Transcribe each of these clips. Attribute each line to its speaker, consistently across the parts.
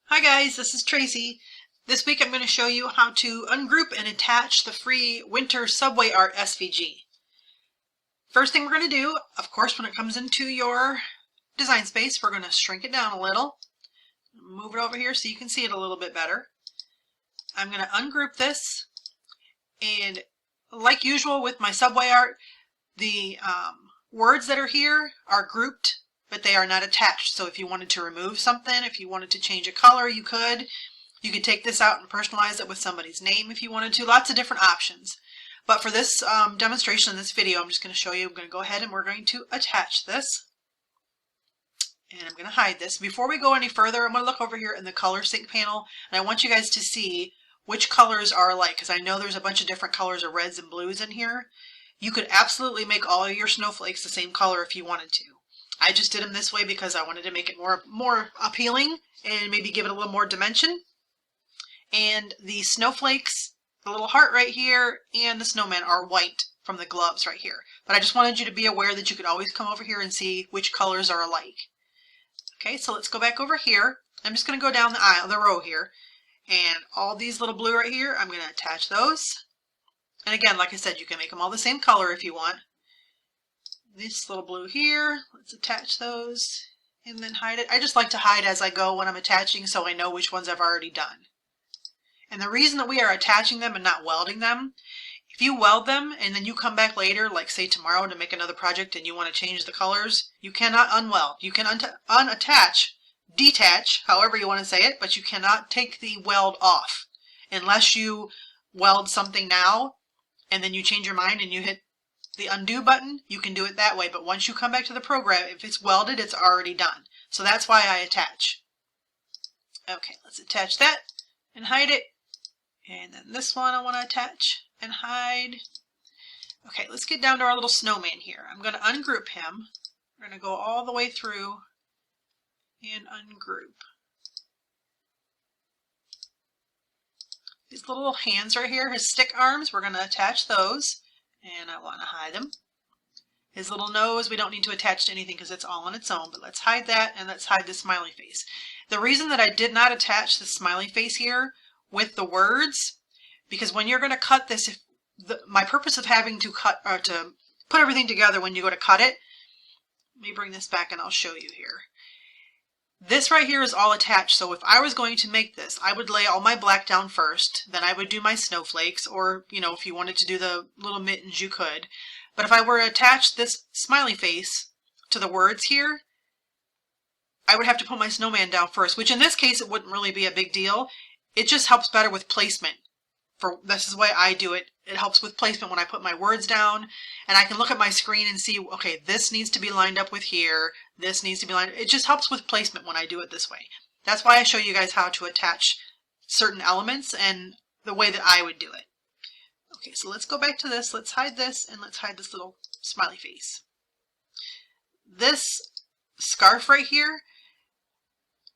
Speaker 1: Hi guys, this is Tracy. This week I'm going to show you how to ungroup and attach the free Winter Subway Art SVG. First thing we're going to do, of course, when it comes into your design space, we're going to shrink it down a little. Move it over here so you can see it a little bit better. I'm going to ungroup this, and like usual with my Subway art, the words that are here are grouped, but they are not attached. So if you wanted to remove something, if you wanted to change a color, you could. You could take this out and personalize it with somebody's name if you wanted to. Lots of different options. But for this demonstration in this video, I'm just going to show you. I'm going to go ahead and we're going to attach this. And I'm going to hide this. Before we go any further, I'm going to look over here in the color sync panel, and I want you guys to see which colors are alike, because I know there's a bunch of different colors of reds and blues in here. You could absolutely make all of your snowflakes the same color if you wanted to. I just did them this way because I wanted to make it more appealing and maybe give it a little more dimension. And the snowflakes, the little heart right here, and the snowman are white from the gloves right here. But I just wanted you to be aware that you could always come over here and see which colors are alike. Okay, so let's go back over here. I'm just going to go down the row here. And all these little blue right here, I'm going to attach those. And again, like I said, you can make them all the same color if you want. This little blue here, let's attach those and then hide it. I just like to hide as I go when I'm attaching so I know which ones I've already done. And the reason that we are attaching them and not welding them, if you weld them and then you come back later, like say tomorrow, to make another project and you want to change the colors, you cannot unweld. You can unattach, detach, however you want to say it, but you cannot take the weld off unless you weld something now and then you change your mind and you hit the undo button. You can do it that way, but once you come back to the program, if it's welded, it's already done. So that's why I attach. Okay, let's attach that and hide it. And then this one I want to attach and hide. Okay, let's get down to our little snowman here. I'm going to ungroup him. We're going to go all the way through and ungroup. These little hands right here, his stick arms, we're going to attach those. And I want to hide them. His little nose, we don't need to attach to anything because it's all on its own, but let's hide that and let's hide the smiley face. The reason that I did not attach the smiley face here with the words, because when you're going to cut this, my purpose of having to cut or to put everything together when you go to cut it, let me bring this back and I'll show you here. This right here is all attached, so if I was going to make this, I would lay all my black down first, then I would do my snowflakes, or, you know, if you wanted to do the little mittens, you could. But if I were to attach this smiley face to the words here, I would have to put my snowman down first, which in this case, it wouldn't really be a big deal. It just helps better with placement. This is the way I do it. It helps with placement when I put my words down, and I can look at my screen and see, okay, this needs to be lined up with here, this needs to be lined up. It just helps with placement when I do it this way. That's why I show you guys how to attach certain elements and the way that I would do it. Okay, so let's go back to this. Let's hide this, and let's hide this little smiley face. This scarf right here,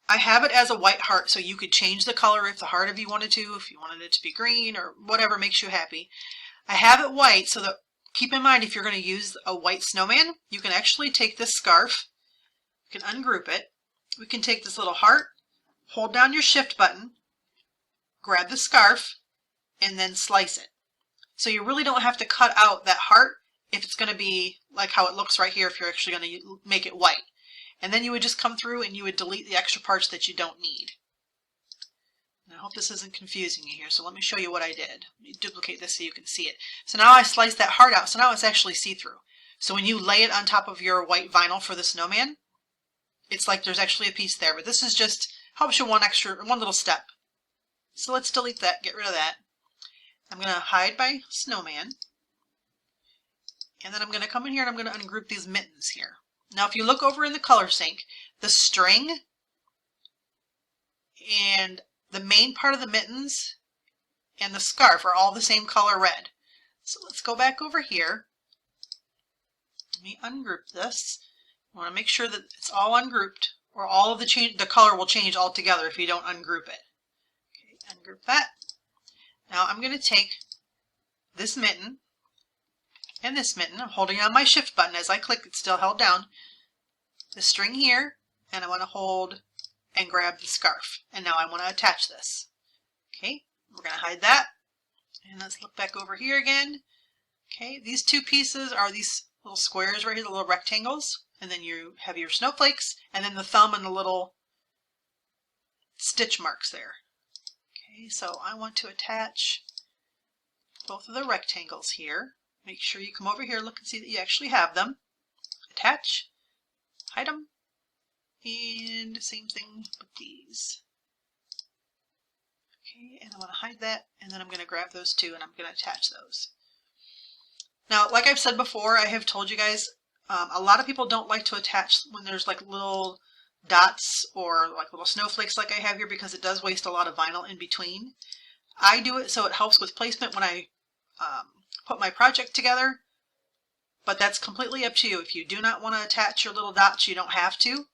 Speaker 1: I have it as a white heart, so you could change the color if the heart if you wanted it to be green or whatever makes you happy. I have it white so that, keep in mind, if you're going to use a white snowman, you can actually take this scarf, you can ungroup it, we can take this little heart, hold down your shift button, grab the scarf, and then slice it. So you really don't have to cut out that heart if it's going to be like how it looks right here if you're actually going to make it white. And then you would just come through and you would delete the extra parts that you don't need. And I hope this isn't confusing you here, so let me show you what I did. Let me duplicate this so you can see it. So now I sliced that heart out, so now it's actually see-through. So when you lay it on top of your white vinyl for the snowman, it's like there's actually a piece there, but this is just helps you one little step. So let's delete that, get rid of that. I'm going to hide my snowman, and then I'm going to come in here and I'm going to ungroup these mittens here. Now, if you look over in the color sync, the string and the main part of the mittens and the scarf are all the same color red. So let's go back over here. Let me ungroup this. I want to make sure that it's all ungrouped, or all of the color will change altogether if you don't ungroup it. Okay, ungroup that. Now I'm going to take this mitten and this mitten. I'm holding on my shift button as I click, it's still held down. The string here, and I want to hold and grab the scarf. And now I want to attach this. Okay, we're going to hide that. And let's look back over here again. Okay, these two pieces are these little squares right here, the little rectangles. And then you have your snowflakes, and then the thumb and the little stitch marks there. Okay, so I want to attach both of the rectangles here. Make sure you come over here, look and see that you actually have them. Attach, hide them, and same thing with these. Okay, and I want to hide that, and then I'm going to grab those two and I'm going to attach those. Now, like I've said before, I have told you guys, a lot of people don't like to attach when there's like little dots or like little snowflakes like I have here because it does waste a lot of vinyl in between. I do it so it helps with placement when I put my project together, but that's completely up to you. If you do not want to attach your little dots, you don't have to.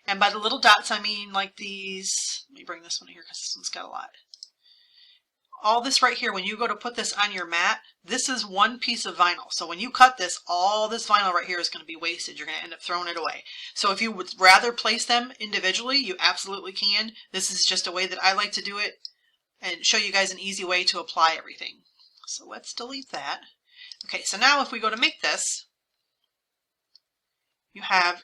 Speaker 1: And by the little dots, I mean like these. Let me bring this one here because this one's got a lot. All this right here, when you go to put this on your mat, this is one piece of vinyl. So when you cut this, all this vinyl right here is going to be wasted. You're going to end up throwing it away. So if you would rather place them individually, you absolutely can. This is just a way that I like to do it and show you guys an easy way to apply everything. So let's delete that. Okay, so now if we go to make this, you have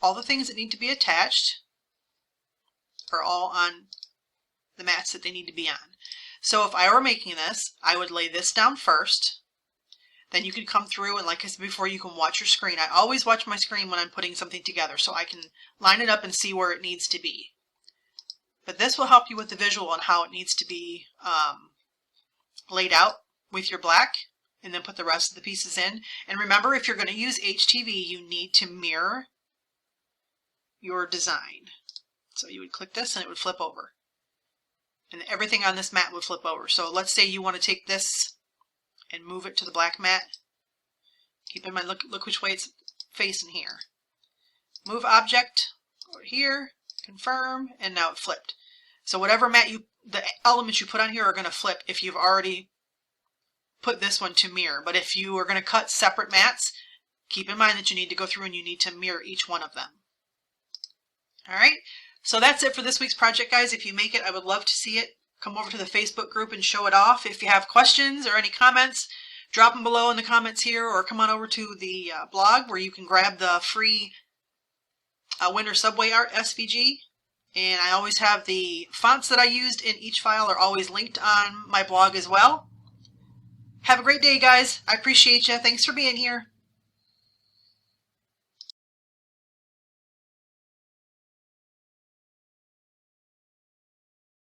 Speaker 1: all the things that need to be attached are all on the mats that they need to be on. So if I were making this, I would lay this down first. Then you can come through and, like I said before, you can watch your screen. I always watch my screen when I'm putting something together so I can line it up and see where it needs to be. But this will help you with the visual on how it needs to be laid out with your black, and then put the rest of the pieces in. And remember, if you're going to use HTV, you need to mirror your design. So you would click this and it would flip over. And everything on this mat would flip over. So let's say you want to take this and move it to the black mat. Keep in mind, look which way it's facing here. Move object over here, confirm, and now it flipped. So whatever mat the elements you put on here are going to flip if you've already put this one to mirror. But if you are going to cut separate mats, keep in mind that you need to go through and you need to mirror each one of them. Alright, so that's it for this week's project, guys. If you make it, I would love to see it. Come over to the Facebook group and show it off. If you have questions or any comments, drop them below in the comments here, or come on over to the blog where you can grab the free Winter Subway Art SVG. And I always have the fonts that I used in each file are always linked on my blog as well. Have a great day, guys. I appreciate you. Thanks for being here.